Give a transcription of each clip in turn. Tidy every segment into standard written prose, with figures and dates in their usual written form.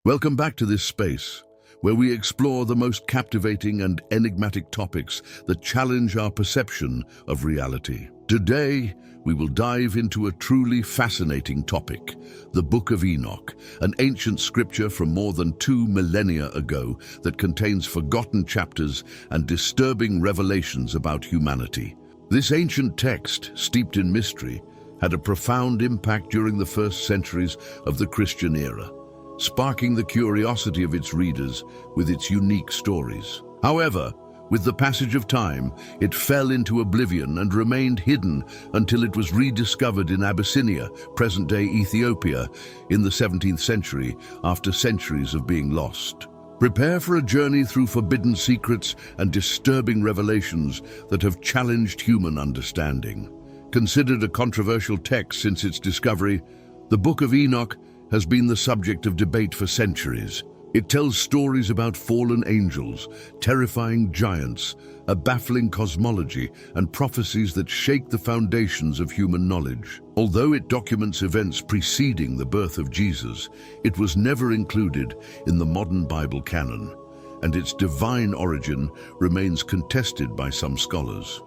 Welcome back to this space, where we explore the most captivating and enigmatic topics that challenge our perception of reality. Today, we will dive into a truly fascinating topic, the Book of Enoch, an ancient scripture from more than 2 millennia ago that contains forgotten chapters and disturbing revelations about humanity. This ancient text, steeped in mystery, had a profound impact during the first centuries of the Christian era, sparking the curiosity of its readers with its unique stories. However, with the passage of time, it fell into oblivion and remained hidden until it was rediscovered in Abyssinia, present-day Ethiopia, in the 17th century, after centuries of being lost. Prepare for a journey through forbidden secrets and disturbing revelations that have challenged human understanding. Considered a controversial text since its discovery, the Book of Enoch has been the subject of debate for centuries. It tells stories about fallen angels, terrifying giants, a baffling cosmology, and prophecies that shake the foundations of human knowledge. Although it documents events preceding the birth of Jesus, it was never included in the modern Bible canon, and its divine origin remains contested by some scholars.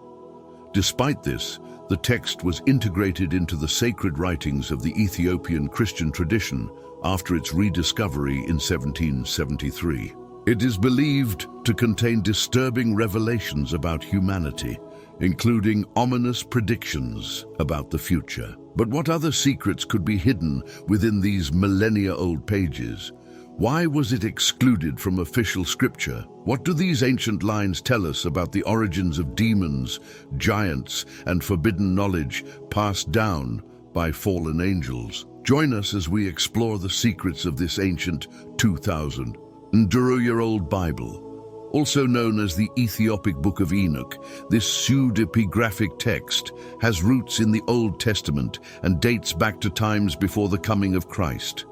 Despite this, the text was integrated into the sacred writings of the Ethiopian Christian tradition after its rediscovery in 1773. It is believed to contain disturbing revelations about humanity, including ominous predictions about the future. But what other secrets could be hidden within these millennia-old pages? Why was it excluded from official scripture? What do these ancient lines tell us about the origins of demons, giants, and forbidden knowledge passed down by fallen angels? Join us as we explore the secrets of this ancient 2,000-year-old Bible. Also known as the Ethiopic Book of Enoch, this pseudepigraphic text has roots in the Old Testament and dates back to times before the coming of Christ.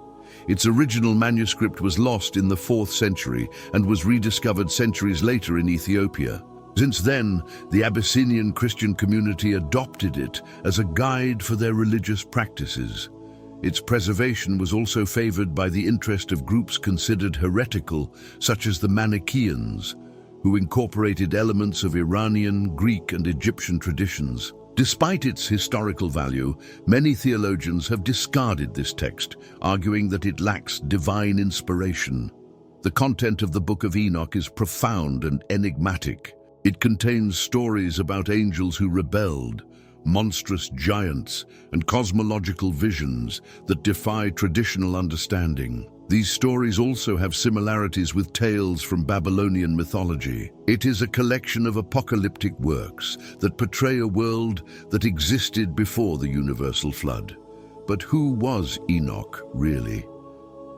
Its original manuscript was lost in the 4th century and was rediscovered centuries later in Ethiopia. Since then, the Abyssinian Christian community adopted it as a guide for their religious practices. Its preservation was also favored by the interest of groups considered heretical, such as the Manichaeans, who incorporated elements of Iranian, Greek, and Egyptian traditions. Despite its historical value, many theologians have discarded this text, arguing that it lacks divine inspiration. The content of the Book of Enoch is profound and enigmatic. It contains stories about angels who rebelled, monstrous giants, and cosmological visions that defy traditional understanding. These stories also have similarities with tales from Babylonian mythology. It is a collection of apocalyptic works that portray a world that existed before the universal flood. But who was Enoch, really?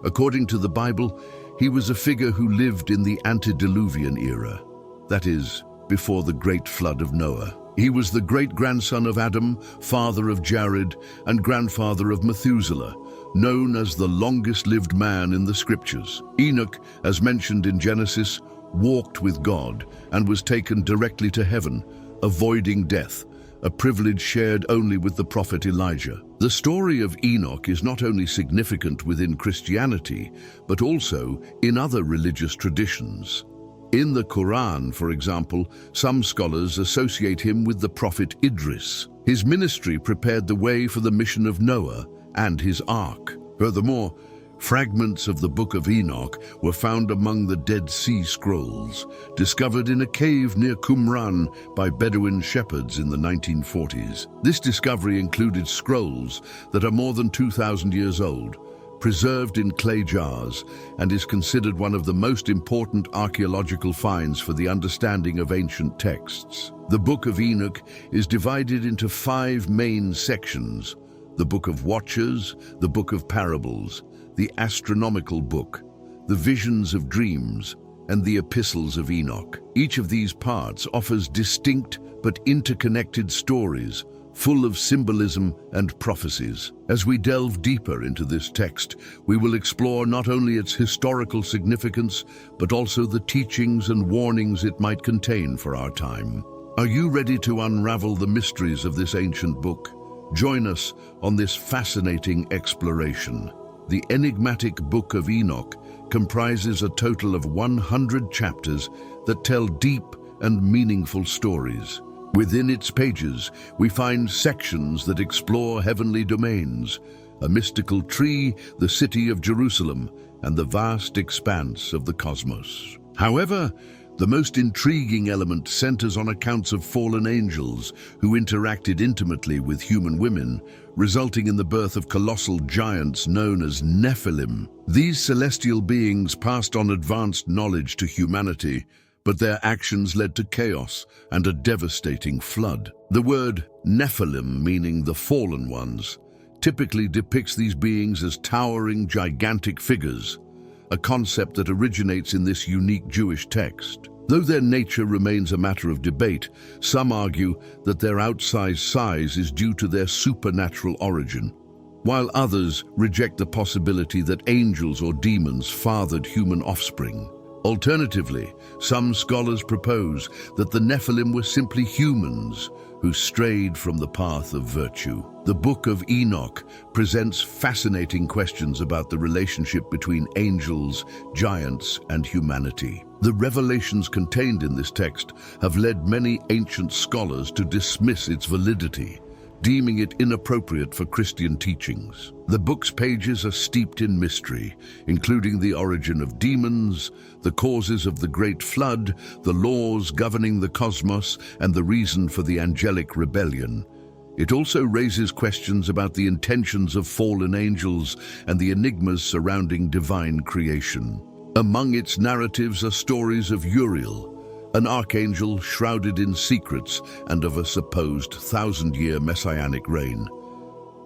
According to the Bible, he was a figure who lived in the antediluvian era, that is, before the great flood of Noah. He was the great-grandson of Adam, father of Jared, and grandfather of Methuselah, known as the longest-lived man in the scriptures. Enoch, as mentioned in Genesis, walked with God and was taken directly to heaven, avoiding death, a privilege shared only with the prophet Elijah. The story of Enoch is not only significant within Christianity, but also in other religious traditions. In the Quran, for example, some scholars associate him with the prophet Idris. His ministry prepared the way for the mission of Noah and his ark. Furthermore, fragments of the Book of Enoch were found among the Dead Sea Scrolls, discovered in a cave near Qumran by Bedouin shepherds in the 1940s. This discovery included scrolls that are more than 2,000 years old, preserved in clay jars, and is considered one of the most important archaeological finds for the understanding of ancient texts. The Book of Enoch is divided into 5 main sections: the Book of Watchers, the Book of Parables, the Astronomical Book, the Visions of Dreams, and the Epistles of Enoch. Each of these parts offers distinct but interconnected stories, full of symbolism and prophecies. As we delve deeper into this text, we will explore not only its historical significance, but also the teachings and warnings it might contain for our time. Are you ready to unravel the mysteries of this ancient book? Join us on this fascinating exploration. The enigmatic Book of Enoch comprises a total of 100 chapters that tell deep and meaningful stories. Within its pages, we find sections that explore heavenly domains, a mystical tree, the city of Jerusalem, and the vast expanse of the cosmos. However, the most intriguing element centers on accounts of fallen angels who interacted intimately with human women, resulting in the birth of colossal giants known as Nephilim. These celestial beings passed on advanced knowledge to humanity, but their actions led to chaos and a devastating flood. The word Nephilim, meaning the fallen ones, typically depicts these beings as towering, gigantic figures, a concept that originates in this unique Jewish text. Though their nature remains a matter of debate, some argue that their outsized size is due to their supernatural origin, while others reject the possibility that angels or demons fathered human offspring. Alternatively, some scholars propose that the Nephilim were simply humans who strayed from the path of virtue. The Book of Enoch presents fascinating questions about the relationship between angels, giants, and humanity. The revelations contained in this text have led many ancient scholars to dismiss its validity, deeming it inappropriate for Christian teachings. The book's pages are steeped in mystery, including the origin of demons, the causes of the Great Flood, the laws governing the cosmos, and the reason for the angelic rebellion. It also raises questions about the intentions of fallen angels and the enigmas surrounding divine creation. Among its narratives are stories of Uriel, an archangel shrouded in secrets, and of a supposed 1,000-year messianic reign.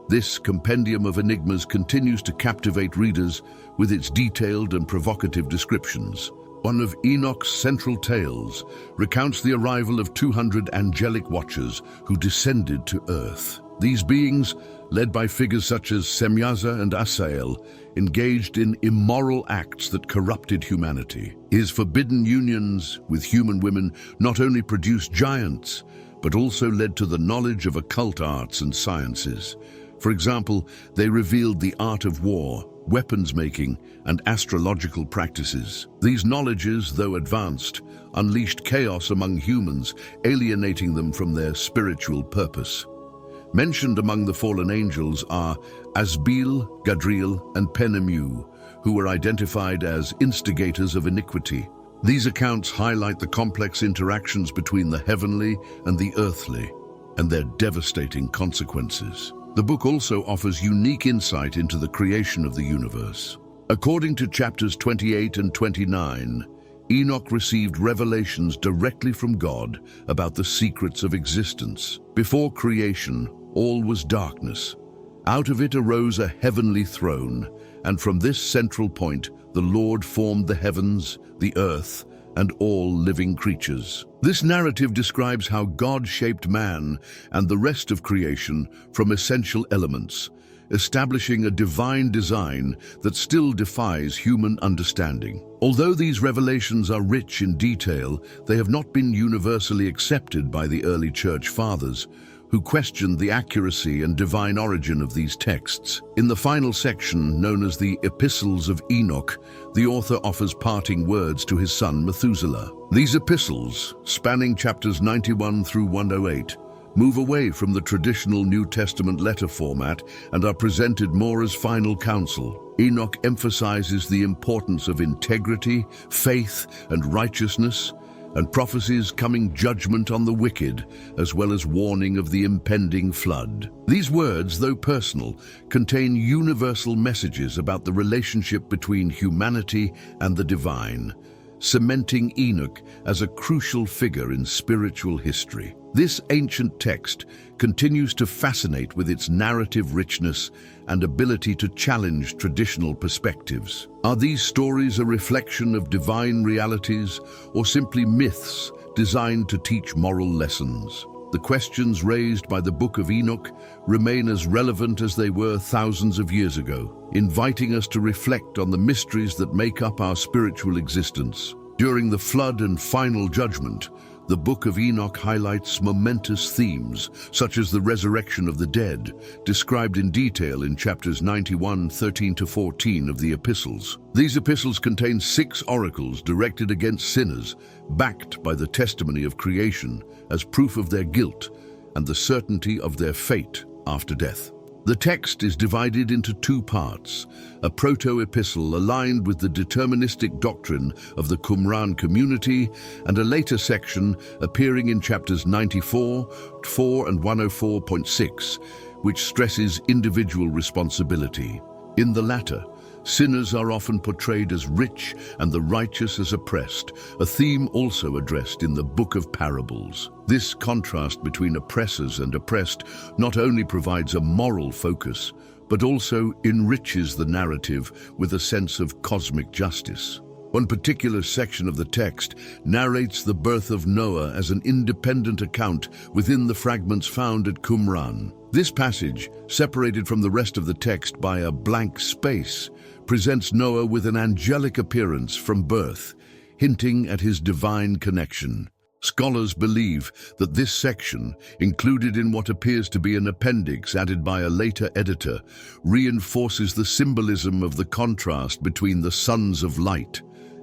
This compendium of enigmas continues to captivate readers with its detailed and provocative descriptions. One of Enoch's central tales recounts the arrival of 200 angelic watchers who descended to earth. These beings, led by figures such as Semyaza and Asael, engaged in immoral acts that corrupted humanity. His forbidden unions with human women not only produced giants, but also led to the knowledge of occult arts and sciences. For example, they revealed the art of war, weapons making, and astrological practices. These knowledges, though advanced, unleashed chaos among humans, alienating them from their spiritual purpose. Mentioned among the fallen angels are Asbeel, Gadriel, and Penemu, who were identified as instigators of iniquity. These accounts highlight the complex interactions between the heavenly and the earthly, and their devastating consequences. The book also offers unique insight into the creation of the universe. According to chapters 28 and 29, Enoch received revelations directly from God about the secrets of existence. Before creation, all was darkness. Out of it arose a heavenly throne, and from this central point, the Lord formed the heavens, the earth, and all living creatures. This narrative describes how God shaped man and the rest of creation from essential elements, establishing a divine design that still defies human understanding. Although these revelations are rich in detail, they have not been universally accepted by the early church fathers, who questioned the accuracy and divine origin of these texts. In the final section, known as the Epistles of Enoch, the author offers parting words to his son Methuselah. These epistles, spanning chapters 91 through 108, move away from the traditional New Testament letter format and are presented more as final counsel. Enoch emphasizes the importance of integrity, faith, and righteousness, and prophesies coming judgment on the wicked, as well as warning of the impending flood. These words, though personal, contain universal messages about the relationship between humanity and the divine, cementing Enoch as a crucial figure in spiritual history. This ancient text continues to fascinate with its narrative richness and ability to challenge traditional perspectives. Are these stories a reflection of divine realities or simply myths designed to teach moral lessons? The questions raised by the Book of Enoch remain as relevant as they were thousands of years ago, inviting us to reflect on the mysteries that make up our spiritual existence. During the flood and final judgment, The Book of Enoch highlights momentous themes, such as the resurrection of the dead, described in detail in chapters 91, 13-14 of the epistles. These epistles contain 6 oracles directed against sinners, backed by the testimony of creation as proof of their guilt and the certainty of their fate after death. The text is divided into 2 parts, a proto-epistle aligned with the deterministic doctrine of the Qumran community, and a later section appearing in chapters 94, 4 and 104.6, which stresses individual responsibility. In the latter, sinners are often portrayed as rich and the righteous as oppressed, a theme also addressed in the Book of Parables. This contrast between oppressors and oppressed not only provides a moral focus, but also enriches the narrative with a sense of cosmic justice. One particular section of the text narrates the birth of Noah as an independent account within the fragments found at Qumran. This passage, separated from the rest of the text by a blank space, presents Noah with an angelic appearance from birth, hinting at his divine connection. Scholars believe that this section, included in what appears to be an appendix added by a later editor, reinforces the symbolism of the contrast between the sons of light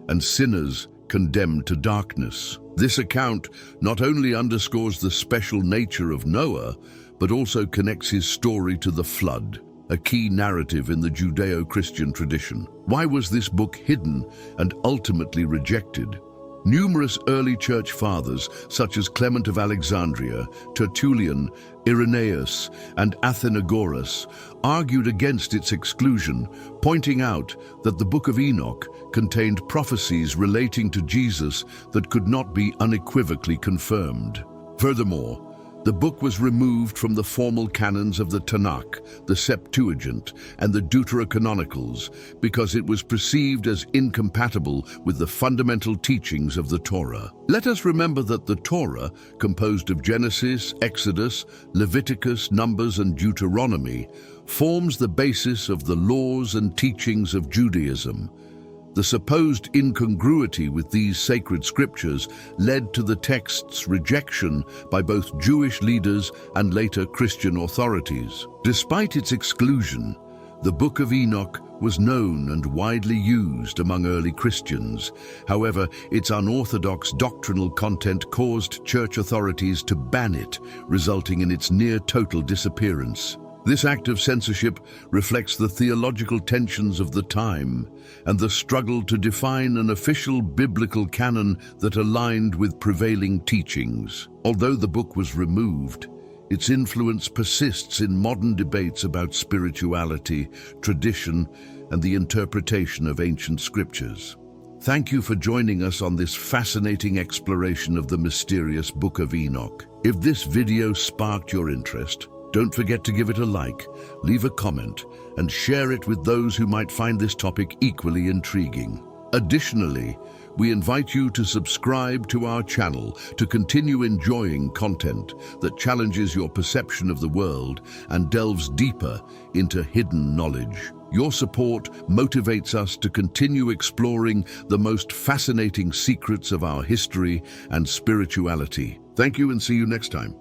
and sinners condemned to darkness. This account not only underscores the special nature of Noah, but also connects his story to the flood, a key narrative in the Judeo-Christian tradition. Why was this book hidden and ultimately rejected? Numerous early church fathers, such as Clement of Alexandria, Tertullian, Irenaeus, and Athenagoras, argued against its exclusion, pointing out that the Book of Enoch contained prophecies relating to Jesus that could not be unequivocally confirmed. Furthermore, the book was removed from the formal canons of the Tanakh, the Septuagint, and the Deuterocanonicals because it was perceived as incompatible with the fundamental teachings of the Torah. Let us remember that the Torah, composed of Genesis, Exodus, Leviticus, Numbers, and Deuteronomy, forms the basis of the laws and teachings of Judaism. The supposed incongruity with these sacred scriptures led to the text's rejection by both Jewish leaders and later Christian authorities. Despite its exclusion, the Book of Enoch was known and widely used among early Christians. However, its unorthodox doctrinal content caused church authorities to ban it, resulting in its near-total disappearance. This act of censorship reflects the theological tensions of the time and the struggle to define an official biblical canon that aligned with prevailing teachings. Although the book was removed, its influence persists in modern debates about spirituality, tradition, and the interpretation of ancient scriptures. Thank you for joining us on this fascinating exploration of the mysterious Book of Enoch. If this video sparked your interest, don't forget to give it a like, leave a comment, and share it with those who might find this topic equally intriguing. Additionally, we invite you to subscribe to our channel to continue enjoying content that challenges your perception of the world and delves deeper into hidden knowledge. Your support motivates us to continue exploring the most fascinating secrets of our history and spirituality. Thank you and see you next time.